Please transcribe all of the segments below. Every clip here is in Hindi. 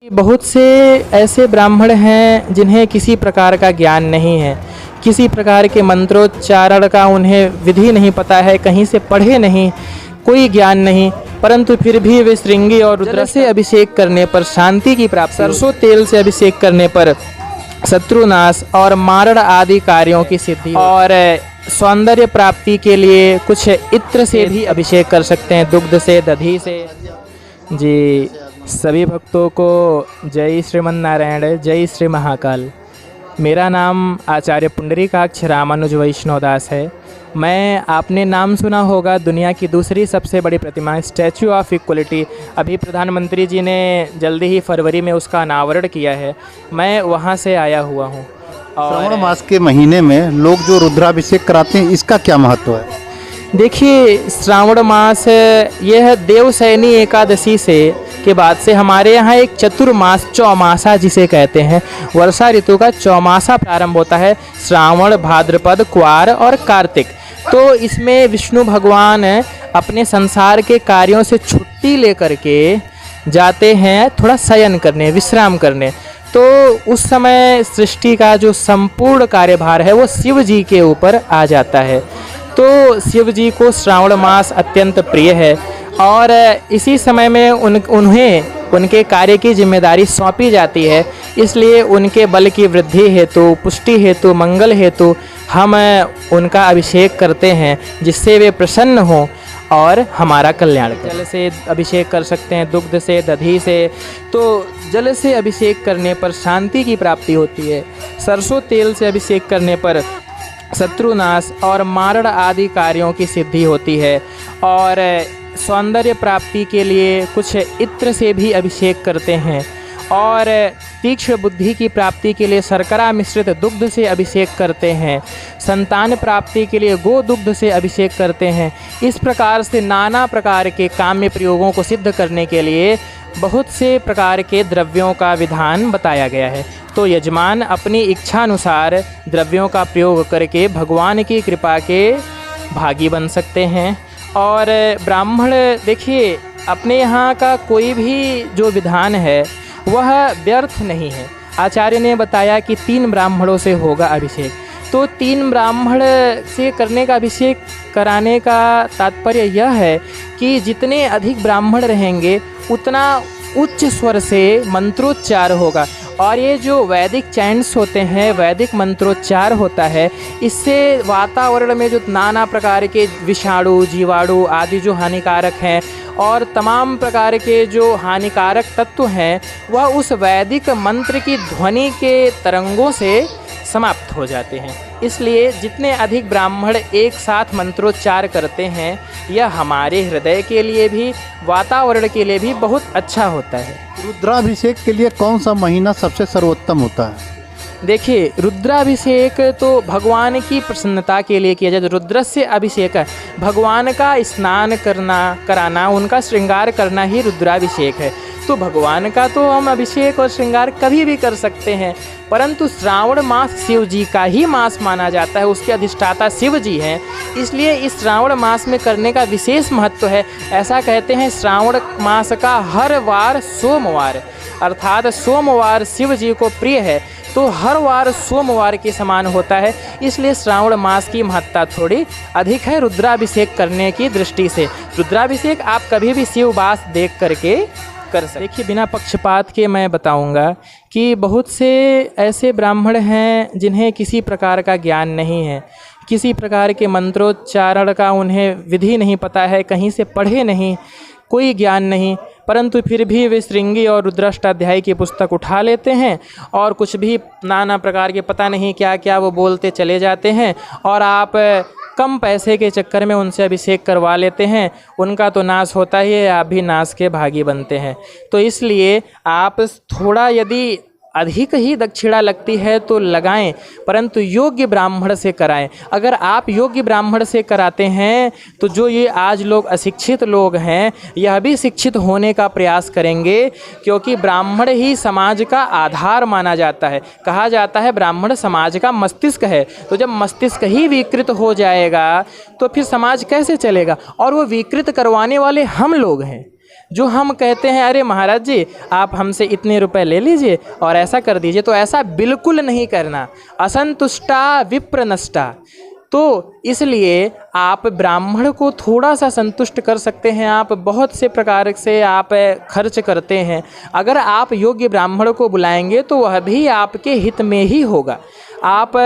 बहुत से ऐसे ब्राह्मण हैं जिन्हें किसी प्रकार का ज्ञान नहीं है, किसी प्रकार के मंत्रोच्चारण का उन्हें विधि नहीं पता है, कहीं से पढ़े नहीं, कोई ज्ञान नहीं, परंतु फिर भी वे श्रृंगी और रुद्र से अभिषेक करने पर शांति की प्राप्ति, सरसों तेल से अभिषेक करने पर शत्रुनाश और मारण आदि कार्यों की सिद्धि, और सौंदर्य प्राप्ति के लिए कुछ इत्र से भी अभिषेक कर सकते हैं, दुग्ध से, दधी से। जी, सभी भक्तों को जय श्रीमन नारायण, जय श्री महाकाल। मेरा नाम आचार्य पुंडरीकाक्ष रामानुज वैष्णव दास है। मैं, आपने नाम सुना होगा, दुनिया की दूसरी सबसे बड़ी प्रतिमा स्टैचू ऑफ इक्वलिटी, अभी प्रधानमंत्री जी ने जल्दी ही फरवरी में उसका अनावरण किया है। मैं वहाँ से आया हुआ हूँ। श्रावण मास के महीने में लोग जो रुद्राभिषेक कराते हैं, इसका क्या महत्व है? देखिए, श्रावण मास यह देवशयनी एकादशी से के बाद से हमारे यहाँ एक चतुर्मास, चौमासा जिसे कहते हैं, वर्षा ऋतु का चौमासा प्रारंभ होता है। श्रावण, भाद्रपद, क्वार और कार्तिक। तो इसमें विष्णु भगवान अपने संसार के कार्यों से छुट्टी लेकर के जाते हैं थोड़ा शयन करने, विश्राम करने। तो उस समय सृष्टि का जो संपूर्ण कार्यभार है वो शिव जी के ऊपर आ जाता है। तो शिव जी को श्रावण मास अत्यंत प्रिय है और इसी समय में उन्हें उनके कार्य की जिम्मेदारी सौंपी जाती है। इसलिए उनके बल की वृद्धि हेतु, पुष्टि हेतु, मंगल हेतु हम उनका अभिषेक करते हैं, जिससे वे प्रसन्न हों और हमारा कल्याण करें। जल से अभिषेक कर सकते हैं, दुग्ध से, दधी से। तो जल से अभिषेक करने पर शांति की प्राप्ति होती है। सरसों तेल से अभिषेक करने पर शत्रुनाश और मारण आदि कार्यों की सिद्धि होती है, और सौंदर्य प्राप्ति के लिए कुछ इत्र से भी अभिषेक करते हैं, और तीक्ष्ण बुद्धि की प्राप्ति के लिए शर्करा मिश्रित दुग्ध से अभिषेक करते हैं, संतान प्राप्ति के लिए गो दुग्ध से अभिषेक करते हैं। इस प्रकार से नाना प्रकार के काम्य प्रयोगों को सिद्ध करने के लिए बहुत से प्रकार के द्रव्यों का विधान बताया गया है। तो यजमान अपनी इच्छानुसार द्रव्यों का प्रयोग करके भगवान की कृपा के भागी बन सकते हैं। और ब्राह्मण, देखिए, अपने यहाँ का कोई भी जो विधान है वह व्यर्थ नहीं है। आचार्य ने बताया कि 3 ब्राह्मणों से होगा अभिषेक। तो 3 ब्राह्मण से करने का अभिषेक कराने का तात्पर्य यह है कि जितने अधिक ब्राह्मण रहेंगे उतना उच्च स्वर से मंत्रोच्चार होगा। और ये जो वैदिक चैंट्स होते हैं, वैदिक मंत्रोच्चार होता है, इससे वातावरण में जो नाना प्रकार के विषाणु, जीवाणु आदि जो हानिकारक हैं और तमाम प्रकार के जो हानिकारक तत्व हैं, वह उस वैदिक मंत्र की ध्वनि के तरंगों से समाप्त हो जाते हैं। इसलिए जितने अधिक ब्राह्मण एक साथ मंत्रोच्चार करते हैं, यह हमारे हृदय के लिए भी, वातावरण के लिए भी बहुत अच्छा होता है। रुद्राभिषेक के लिए कौन सा महीना सबसे सर्वोत्तम होता है? देखिए, रुद्राभिषेक तो भगवान की प्रसन्नता के लिए किया जाए। रुद्र से अभिषेक है, भगवान का स्नान कराना, उनका श्रृंगार करना ही रुद्राभिषेक है। तो भगवान का तो हम अभिषेक और श्रृंगार कभी भी कर सकते हैं, परंतु श्रावण मास शिव जी का ही मास माना जाता है, उसके अधिष्ठाता शिव जी हैं। इसलिए इस श्रावण मास में करने का विशेष महत्व है। ऐसा कहते हैं, श्रावण मास का हर वार सोमवार, अर्थात सोमवार शिव जी को प्रिय है, तो हर वार सोमवार के समान होता है। इसलिए श्रावण मास की महत्ता थोड़ी अधिक है रुद्राभिषेक करने की दृष्टि से। रुद्राभिषेक आप कभी भी शिव वास देख करके कर सकते। देखिए, बिना पक्षपात के मैं बताऊंगा कि बहुत से ऐसे ब्राह्मण हैं जिन्हें किसी प्रकार का ज्ञान नहीं है, किसी प्रकार के मंत्रोच्चारण का उन्हें विधि नहीं पता है, कहीं से पढ़े नहीं, कोई ज्ञान नहीं, परंतु फिर भी वे श्रृंगी और रुद्राष्टाध्यायी की पुस्तक उठा लेते हैं और कुछ भी नाना प्रकार के पता नहीं क्या क्या वो बोलते चले जाते हैं, और आप कम पैसे के चक्कर में उनसे अभिषेक करवा लेते हैं। उनका तो नाश होता ही है, आप भी नाश के भागी बनते हैं। तो इसलिए आप थोड़ा, यदि अधिक ही दक्षिणा लगती है तो लगाएं, परंतु योग्य ब्राह्मण से कराएं। अगर आप योग्य ब्राह्मण से कराते हैं तो जो ये आज लोग अशिक्षित लोग हैं, यह भी शिक्षित होने का प्रयास करेंगे, क्योंकि ब्राह्मण ही समाज का आधार माना जाता है। कहा जाता है ब्राह्मण समाज का मस्तिष्क है। तो जब मस्तिष्क ही विकृत हो जाएगा तो फिर समाज कैसे चलेगा? और वो विकृत करवाने वाले हम लोग हैं। जो हम कहते हैं अरे महाराज जी आप हमसे इतने रुपए ले लीजिए और ऐसा कर दीजिए, तो ऐसा बिल्कुल नहीं करना। असंतुष्टा विप्रनष्टा। तो इसलिए आप ब्राह्मण को थोड़ा सा संतुष्ट कर सकते हैं। आप बहुत से प्रकार से आप खर्च करते हैं, अगर आप योग्य ब्राह्मण को बुलाएंगे तो वह भी आपके हित में ही होगा। आप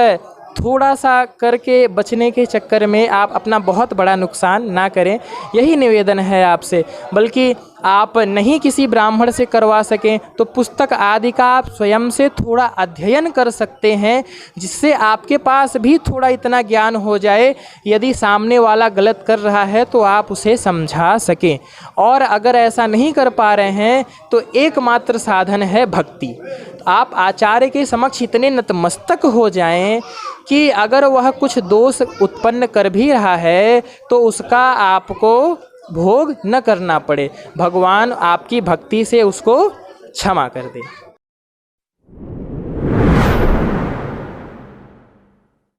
थोड़ा सा करके बचने के चक्कर में आप अपना बहुत बड़ा नुकसान ना करें, यही निवेदन है आपसे। बल्कि आप नहीं किसी ब्राह्मण से करवा सकें तो पुस्तक आदि का आप स्वयं से थोड़ा अध्ययन कर सकते हैं, जिससे आपके पास भी थोड़ा इतना ज्ञान हो जाए, यदि सामने वाला गलत कर रहा है तो आप उसे समझा सकें। और अगर ऐसा नहीं कर पा रहे हैं तो एकमात्र साधन है भक्ति। आप आचार्य के समक्ष इतने नतमस्तक हो जाएं कि अगर वह कुछ दोष उत्पन्न कर भी रहा है तो उसका आपको भोग न करना पड़े, भगवान आपकी भक्ति से उसको क्षमा कर दे।